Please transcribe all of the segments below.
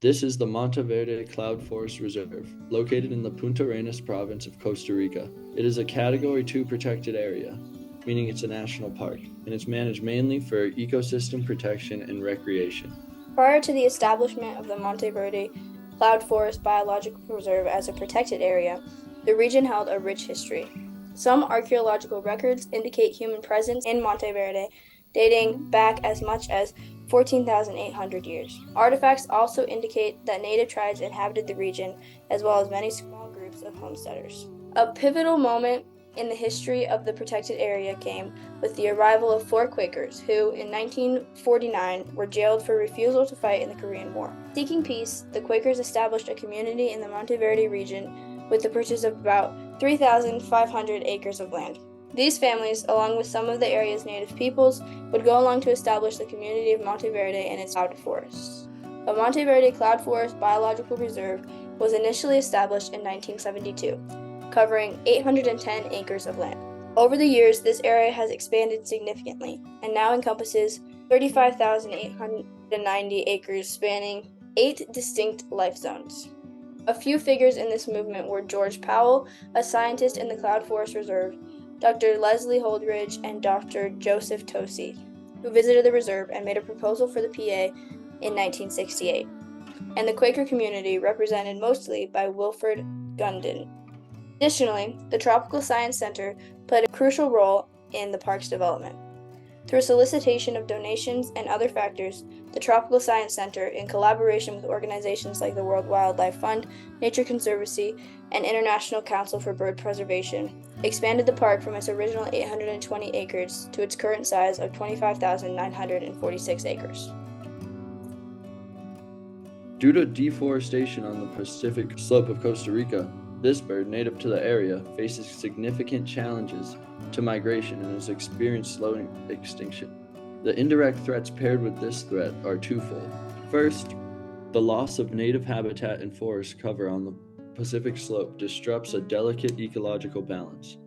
This is the Monte Verde Cloud Forest Reserve, located in the Punta Arenas province of Costa Rica. It is a Category 2 protected area, meaning it's a national park, and it's managed mainly for ecosystem protection and recreation. Prior to the establishment of the Monte Verde Cloud Forest Biological Reserve as a protected area, the region held a rich history. Some archaeological records indicate human presence in Monte Verde, dating back as much as 14,800 years. Artifacts also indicate that native tribes inhabited the region, as well as many small groups of homesteaders. A pivotal moment in the history of the protected area came with the arrival of 4 Quakers who, in 1949, were jailed for refusal to fight in the Korean War. Seeking peace, the Quakers established a community in the Monte Verde region with the purchase of about 3,500 acres of land. These families, along with some of the area's native peoples, would go along to establish the community of Monte Verde and its cloud forests. The Monte Verde Cloud Forest Biological Reserve was initially established in 1972, covering 810 acres of land. Over the years, this area has expanded significantly and now encompasses 35,890 acres spanning 8 distinct life zones. A few figures in this movement were George Powell, a scientist in the Cloud Forest Reserve, Dr. Leslie Holdridge, and Dr. Joseph Tosi, who visited the reserve and made a proposal for the PA in 1968, and the Quaker community represented mostly by Wilfred Gundin. Additionally, the Tropical Science Center played a crucial role in the park's development. Through solicitation of donations and other factors, the Tropical Science Center, in collaboration with organizations like the World Wildlife Fund, Nature Conservancy, and International Council for Bird Preservation, expanded the park from its original 820 acres to its current size of 25,946 acres. Due to deforestation on the Pacific slope of Costa Rica, this bird, native to the area, faces significant challenges to migration and has experienced slow extinction. The indirect threats paired with this threat are twofold. First, the loss of native habitat and forest cover on the Pacific slope disrupts a delicate ecological balance.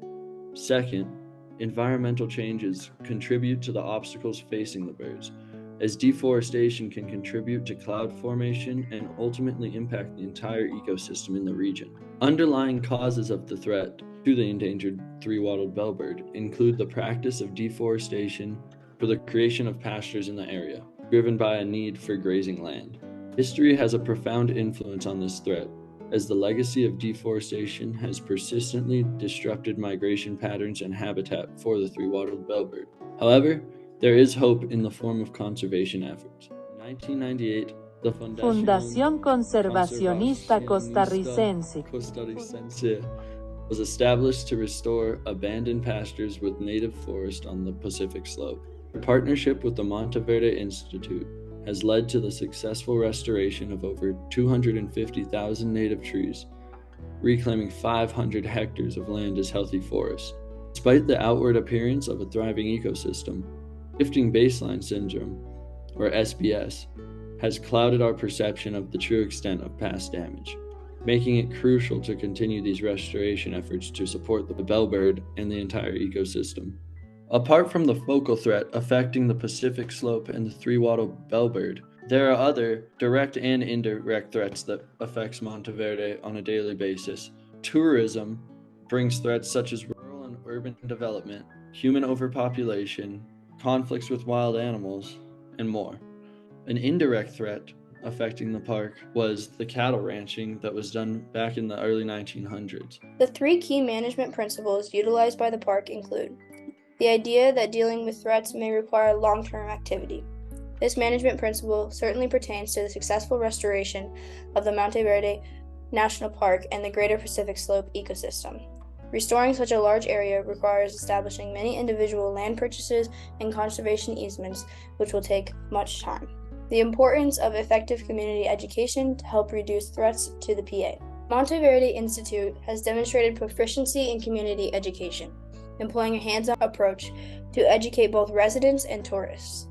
Second, environmental changes contribute to the obstacles facing the birds, as deforestation can contribute to cloud formation and ultimately impact the entire ecosystem in the region. Underlying causes of the threat to the endangered three-wattled bellbird include the practice of deforestation for the creation of pastures in the area, driven by a need for grazing land. History has a profound influence on this threat, as the legacy of deforestation has persistently disrupted migration patterns and habitat for the three-wattled bellbird. However, there is hope in the form of conservation efforts. In 1998, the Fundación Conservacionista Costarricense was established to restore abandoned pastures with native forest on the Pacific slope. A partnership with the Monte Verde Institute has led to the successful restoration of over 250,000 native trees, reclaiming 500 hectares of land as healthy forests. Despite the outward appearance of a thriving ecosystem, shifting baseline syndrome, or SBS, has clouded our perception of the true extent of past damage, making it crucial to continue these restoration efforts to support the bellbird and the entire ecosystem. Apart from the focal threat affecting the Pacific slope and the three-wattled bellbird, there are other direct and indirect threats that affects Monte Verde on a daily basis. Tourism brings threats such as rural and urban development, human overpopulation, conflicts with wild animals, and more. An indirect threat affecting the park was the cattle ranching that was done back in the early 1900s. The 3 key management principles utilized by the park include the idea that dealing with threats may require long-term activity. This management principle certainly pertains to the successful restoration of the Monte Verde National Park and the Greater Pacific Slope ecosystem. Restoring such a large area requires establishing many individual land purchases and conservation easements, which will take much time. The importance of effective community education to help reduce threats to the PA. Monte Verde Institute has demonstrated proficiency in community education, employing a hands-on approach to educate both residents and tourists.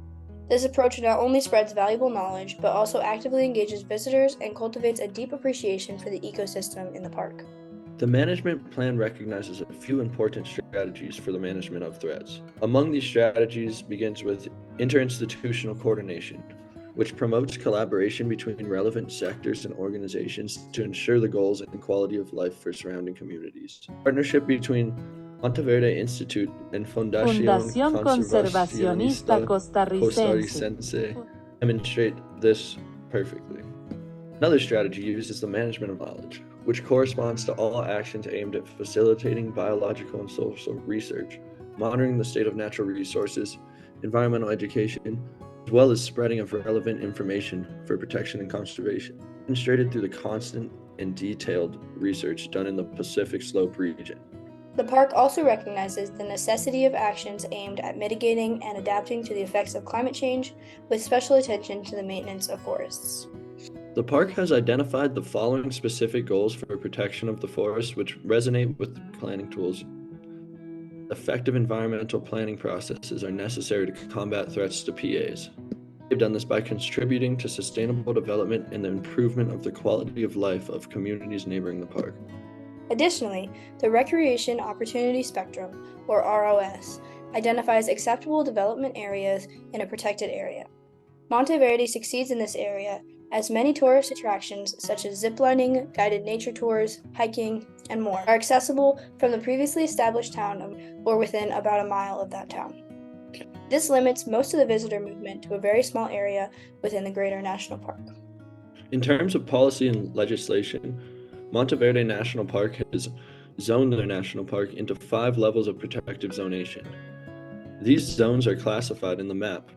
This approach not only spreads valuable knowledge, but also actively engages visitors and cultivates a deep appreciation for the ecosystem in the park. The management plan recognizes a few important strategies for the management of threats. Among these strategies begins with interinstitutional coordination. which promotes collaboration between relevant sectors and organizations to ensure the goals and quality of life for surrounding communities. Partnership between Monte Verde Institute and Fundación Conservacionista Conservacionista Costarricense. Costarricense demonstrate this perfectly. Another strategy uses the management of knowledge, which corresponds to all actions aimed at facilitating biological and social research, monitoring the state of natural resources, environmental education, as well as spreading of relevant information for protection and conservation, demonstrated through the constant and detailed research done in the Pacific Slope region. The park also recognizes the necessity of actions aimed at mitigating and adapting to the effects of climate change, with special attention to the maintenance of forests. The park has identified the following specific goals for protection of the forest, which resonate with the planning tools. Effective environmental planning processes are necessary to combat threats to PAs. They've done this by contributing to sustainable development and the improvement of the quality of life of communities neighboring the park. Additionally, the Recreation Opportunity Spectrum, or ROS, identifies acceptable development areas in a protected area. Monte Verde succeeds in this area as many tourist attractions such as ziplining, guided nature tours, hiking, and more are accessible from the previously established town or within about a mile of that town. This limits most of the visitor movement to a very small area within the greater national park. In terms of policy and legislation, Monte Verde National Park has zoned their national park into 5 levels of protective zonation. These zones are classified in the map.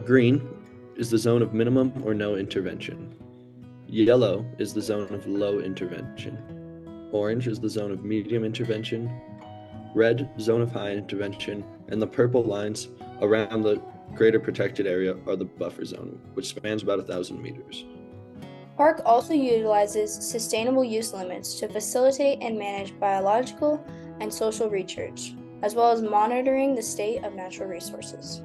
Green is the zone of minimum or no intervention. Yellow is the zone of low intervention. Orange is the zone of medium intervention. Red, zone of high intervention, and the purple lines around the greater protected area are the buffer zone, which spans about 1,000 meters. Park also utilizes sustainable use limits to facilitate and manage biological and social research, as well as monitoring the state of natural resources.